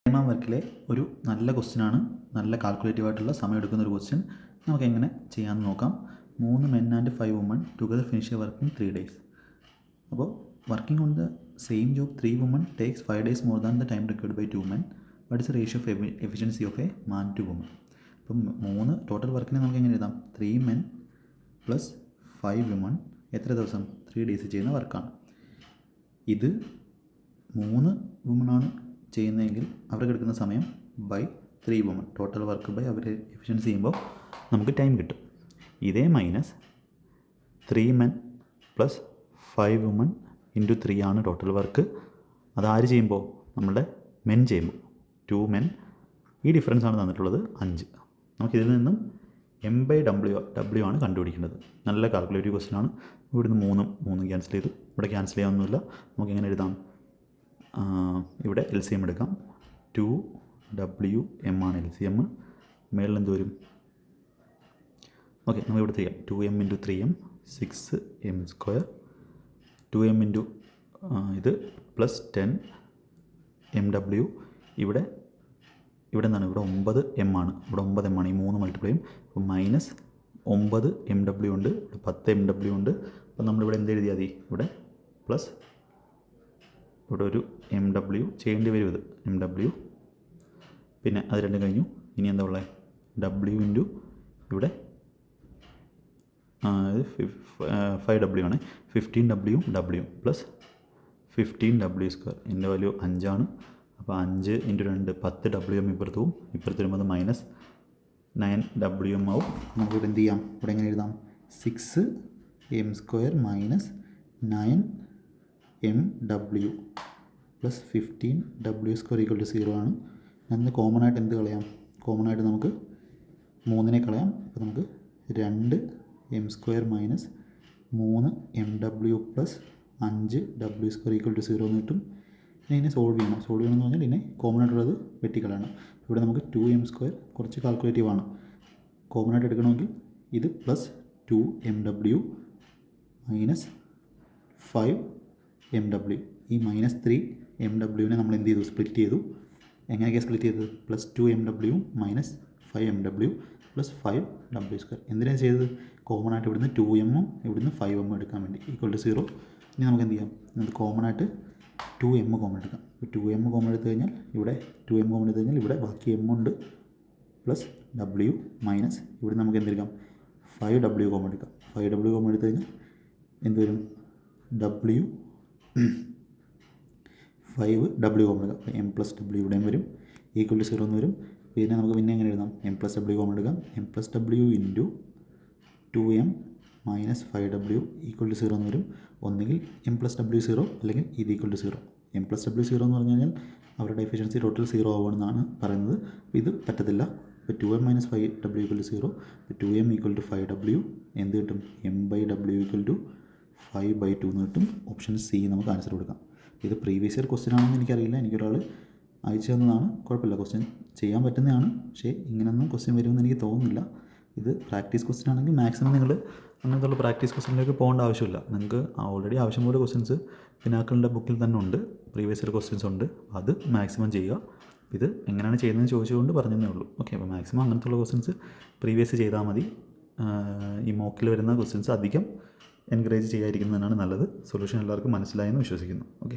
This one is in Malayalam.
ടൈം വർക്കിലെ ഒരു നല്ല ക്വസ്റ്റ്യനാണ്, നല്ല കാൽക്കുലേറ്റീവ് ആയിട്ടുള്ള സമയം എടുക്കുന്ന ഒരു ക്വസ്റ്റ്യൻ. നമുക്ക് എങ്ങനെ ചെയ്യാമെന്ന് നോക്കാം. 3 men and 5 women together finish a work in 3 days. അപ്പോൾ working on the same job 3 women takes 5 days more than the time required by 2 men. What is the ratio of efficiency of a man to woman? അപ്പം 3 ടോട്ടൽ വർക്കിനെ നമുക്ക് എങ്ങനെ എഴുതാം? 3 men പ്ലസ് 5 women എത്ര ദിവസം? 3 days ചെയ്യുന്ന വർക്കാണ്. ഇത് 3 വുമണാണ് ചെയ്യുന്നതെങ്കിൽ അവർക്ക് എടുക്കുന്ന സമയം by 3 women, total work by അവർ എഫിഷ്യൻസി ചെയ്യുമ്പോൾ നമുക്ക് ടൈം കിട്ടും. ഇതേ minus 3 men plus 5 women into 3 ആണ് ടോട്ടൽ വർക്ക്. അതാര് ചെയ്യുമ്പോൾ? നമ്മളുടെ മെൻ ചെയ്യുമ്പോൾ 2 men. ഈ ഡിഫറൻസ് ആണ് തന്നിട്ടുള്ളത് 5. നമുക്കിതിൽ നിന്നും M/W ആണ് കണ്ടുപിടിക്കേണ്ടത്. നല്ല കാൽക്കുലേറ്റീവ് ക്വസ്റ്റ്യൻ ആണ്. ഇവിടുന്ന് 3 ക്യാൻസൽ ചെയ്തു, ഇവിടെ ക്യാൻസൽ ചെയ്യാനൊന്നുമില്ല. നമുക്ക് എങ്ങനെ എഴുതാം? ഇവിടെ LCM എടുക്കാം. 2WM ആണ് LCM. മേളിൽ എന്ത് വരും? ഓക്കെ, നമുക്ക് ഇവിടെ ചെയ്യാം. 2M into 3M 6M². 2M into ഇത് പ്ലസ് 10MW. ഇവിടെ എന്താണ്? ഇവിടെ 9M ആണ്. ഇവിടെ 9M ആണ്. ഈ 3 മൾട്ടിപ്ലൈ ചെയ്യും. അപ്പോൾ മൈനസ് 9MW ഉണ്ട്, ഇവിടെ 10MW ഉണ്ട്. അപ്പോൾ നമ്മളിവിടെ എന്ത് എഴുതിയാൽ മതി? ഇവിടെ പ്ലസ് ഇവിടെ ഒരു MW ചെയ്യേണ്ടി വരും. ഇത് MW, പിന്നെ അത് രണ്ടും കഴിഞ്ഞു. ഇനി എന്താ ഉള്ളത്? W ഇൻറ്റു ഇവിടെ 5W ആണ്. 15W plus 15W². ഇതിൻ്റെ വാല്യൂ 5 ആണ്. അപ്പോൾ 5 ഇൻറ്റു 2 10WM ഇപ്പുറത്ത് പോവും. ഇപ്പുറത്ത് വരുമ്പോൾ അത് മൈനസ് 9WM ആവും. നമുക്കിവിടെ എന്ത് ചെയ്യാം? ഇവിടെ എങ്ങനെ എഴുതാം? 6M² minus 9MW plus 15W² equal to 0 ആണ്. അതിന് കോമൺ ആയിട്ട് എന്ത് കളയാം? കോമൺ ആയിട്ട് നമുക്ക് 3നെ കളയാം. അപ്പോൾ നമുക്ക് 2M² minus 3MW plus 5W² equal to 0 എന്ന് കിട്ടും. ഇനി ഇതിനെ സോൾവ് ചെയ്യണം. സോൾവ് ചെയ്യണമെന്ന് പറഞ്ഞാൽ ഇതിനെ കോമൺ ആയിട്ടുള്ളത് വെട്ടിക്കളയണം. ഇവിടെ നമുക്ക് 2M², കുറച്ച് കാൽക്കുലേറ്റീവ് ആണ്. കോമൺ ആയിട്ട് എടുക്കണമെങ്കിൽ ഇത് പ്ലസ് 2MW മൈനസ് 5MW. ഈ മൈനസ് 3MWനെ നമ്മൾ എന്ത് ചെയ്തു? സ്പ്ലിറ്റ് ചെയ്തു. എങ്ങനെയൊക്കെയാണ് സ്പ്ലിറ്റ് ചെയ്തത്? Plus 2MW minus 5MW plus 5W². എന്തിനാണ് ചെയ്തത്? കോമൺ ആയിട്ട് ഇവിടുന്ന് 2M ഇവിടുന്ന് 5M എടുക്കാൻ വേണ്ടി ഈക്വൽ ടു 0. ഇനി നമുക്ക് എന്ത് ചെയ്യാം? നമുക്ക് കോമൺ ആയിട്ട് 2M കോമൺ എടുക്കാം. ഇപ്പോൾ 2M കോമൺ എടുത്തു കഴിഞ്ഞാൽ ഇവിടെ 2M കോമൺ എടുത്തു കഴിഞ്ഞാൽ ഇവിടെ ബാക്കി M ഉണ്ട് പ്ലസ് W മൈനസ് ഇവിടെ നമുക്ക് എന്തെടുക്കാം? 5W കോമൺ എടുക്കാം. 5W കോമൺ എടുത്തു കഴിഞ്ഞാൽ എന്ത് വരും? 5W കോമൺ എടുക്കാം. അപ്പോൾ M+W ഇവിടെയും വരും, ഈക്വൽ ടു 0 എന്ന് വരും. പിന്നെ നമുക്ക് പിന്നെ എങ്ങനെ എഴുതാം? M+W കോമൺ എടുക്കാം. M+W into 2M minus 5W equal to 0 എന്ന് വരും. ഒന്നുകിൽ M+W 0 അല്ലെങ്കിൽ ഇത് ഈക്വൽ ടു 0. M+W 0 എന്ന് പറഞ്ഞു കഴിഞ്ഞാൽ അവരുടെ എഫിഷ്യൻസി ടോട്ടൽ 0 ആവുമെന്നാണ് പറയുന്നത്. അപ്പോൾ ഇത് പറ്റത്തില്ല. ഇപ്പോൾ 2M minus 5W equal to 0. ഇപ്പോൾ 2M ഈക്വൽ ടു 5W എന്ത് കിട്ടും? M/W ഈക്വൽ ടു 5/2 എന്ന് കിട്ടും. ഓപ്ഷൻ C നമുക്ക് ആൻസർ കൊടുക്കാം. ഇത് പ്രീവിയസ് ഇയർ ക്വസ്റ്റ്യൻ ആണെന്ന് എനിക്കറിയില്ല. എനിക്കൊരാൾ അയച്ചു തന്നതാണ്. കുഴപ്പമില്ല, ക്വസ്റ്റ്യൻ ചെയ്യാൻ പറ്റുന്നതാണ്. പക്ഷേ ഇങ്ങനെയൊന്നും ക്വസ്റ്റ്യൻ വരുമെന്ന് എനിക്ക് തോന്നുന്നില്ല. ഇത് പ്രാക്ടീസ് ക്വസ്റ്റ്യൻ ആണെങ്കിൽ മാക്സിമം നിങ്ങൾ അങ്ങനത്തുള്ള പ്രാക്ടീസ് ക്വസ്റ്റ്യനിലേക്ക് പോകേണ്ട ആവശ്യമില്ല. നിങ്ങൾക്ക് ഓൾറെഡി ആവശ്യം പോലെ ക്വസ്റ്റ്യൻസ് പിനാക്കളുടെ ബുക്കിൽ തന്നെ ഉണ്ട്, പ്രീവിയസ് ഇയർ ക്വസ്റ്റ്യൻസ് ഉണ്ട്. അത് മാക്സിമം ചെയ്യുക. ഇത് എങ്ങനെയാണ് ചെയ്യുന്നതെന്ന് ചോദിച്ചുകൊണ്ട് പറഞ്ഞതേ ഉള്ളൂ. ഓക്കെ, അപ്പോൾ മാക്സിമം അങ്ങനത്തുള്ള ക്വസ്റ്റ്യൻസ് പ്രീവിയസ് ചെയ്താൽ മതി. ഈ മോക്കിൽ വരുന്ന ക്വസ്റ്റ്യൻസ് അധികം എൻകറേജ് ചെയ്യാതിരിക്കുന്നതാണ് നല്ലത്. സൊല്യൂഷൻ എല്ലാവർക്കും മനസ്സിലായെന്ന് വിശ്വസിക്കുന്നു. ഓക്കെ.